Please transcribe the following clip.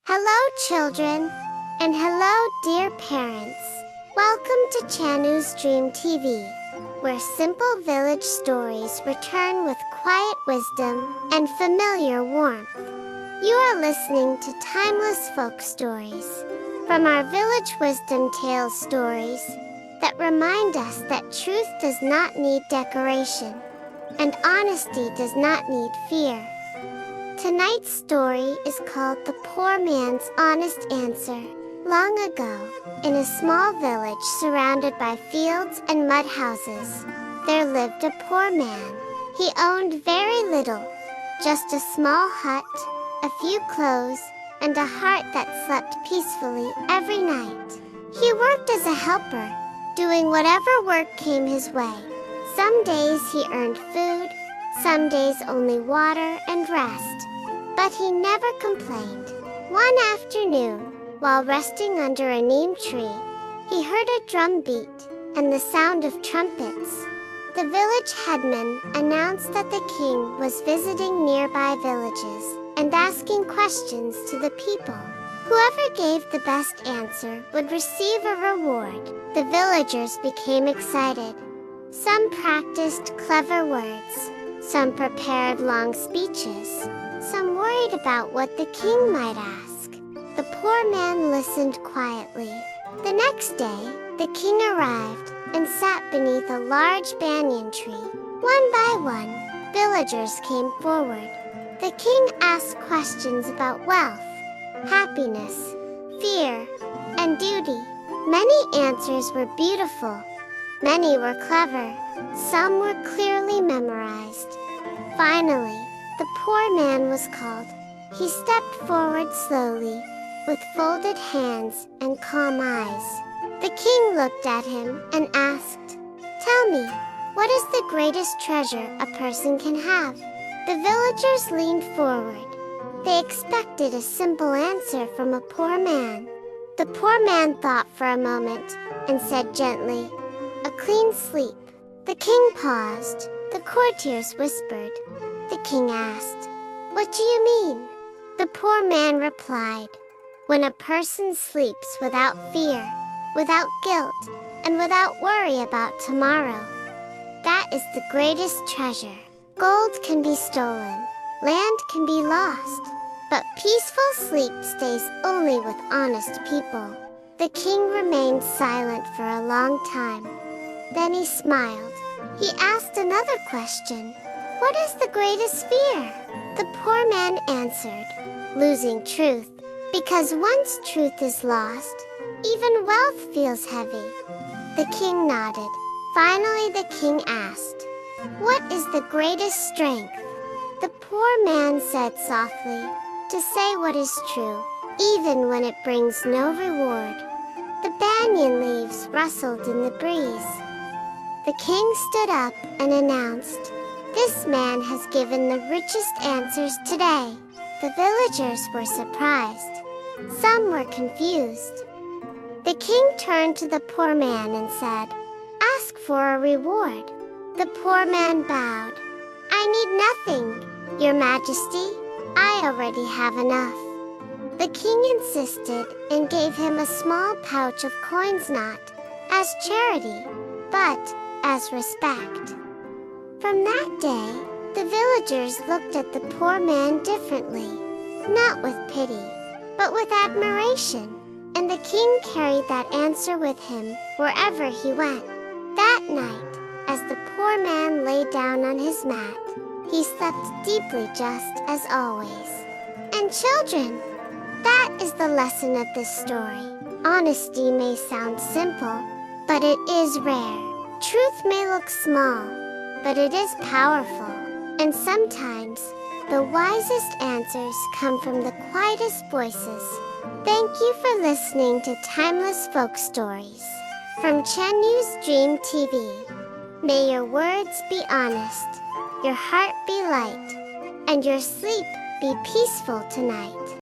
Hello children, and hello dear parents. Welcome to Chanu's Dream TV, where simple village stories return with quiet wisdom and familiar warmth. You are listening to timeless folk stories from our Village Wisdom Tales stories that remind us that truth does not need decoration and honesty does not need fear. Tonight's story is called The Poor Man's Honest Answer. Long ago, in a small village surrounded by fields and mud houses, there lived a poor man. He owned very little, just a small hut, a few clothes, and a heart that slept peacefully every night. He worked as a helper, doing whatever work came his way. Some days he earned food, some days only water and rest. But he never complained. One afternoon, while resting under a neem tree, he heard a drum beat and the sound of trumpets. The village headman announced that the king was visiting nearby villages and asking questions to the people. Whoever gave the best answer would receive a reward. The villagers became excited. Some practiced clever words. Some prepared long speeches. Some worried about what the king might ask. The poor man listened quietly. The next day, the king arrived and sat beneath a large banyan tree. One by one, villagers came forward. The king asked questions about wealth, happiness, fear, and duty. Many answers were beautiful. Many were clever. Some were clearly memorized. Finally, the poor man was called. He stepped forward slowly, with folded hands and calm eyes. The king looked at him and asked, "Tell me, what is the greatest treasure a person can have?" The villagers leaned forward. They expected a simple answer from a poor man. The poor man thought for a moment and said gently, "A clean sleep." The king paused. The courtiers whispered. The king asked, "What do you mean?" The poor man replied, "When a person sleeps without fear, without guilt, and without worry about tomorrow, that is the greatest treasure. Gold can be stolen, land can be lost, but peaceful sleep stays only with honest people." The king remained silent for a long time. Then he smiled. He asked another question. "What is the greatest fear?" The poor man answered, "Losing truth. Because once truth is lost, even wealth feels heavy." The king nodded. Finally the king asked, "What is the greatest strength?" The poor man said softly, "To say what is true, even when it brings no reward." The banyan leaves rustled in the breeze. The king stood up and announced, "This man has given the richest answers today." The villagers were surprised. Some were confused. The king turned to the poor man and said, "Ask for a reward." The poor man bowed. "I need nothing, Your Majesty. I already have enough." The king insisted and gave him a small pouch of coins, not as charity, but as respect. From that day, the villagers looked at the poor man differently, not with pity, but with admiration, and the king carried that answer with him wherever he went. That night, as the poor man lay down on his mat, he slept deeply just as always. And children, that is the lesson of this story. Honesty may sound simple, but it is rare. Truth may look small, but it is powerful. And sometimes, the wisest answers come from the quietest voices. Thank you for listening to Timeless Folk Stories from Chanu's Dream TV. May your words be honest, your heart be light, and your sleep be peaceful tonight.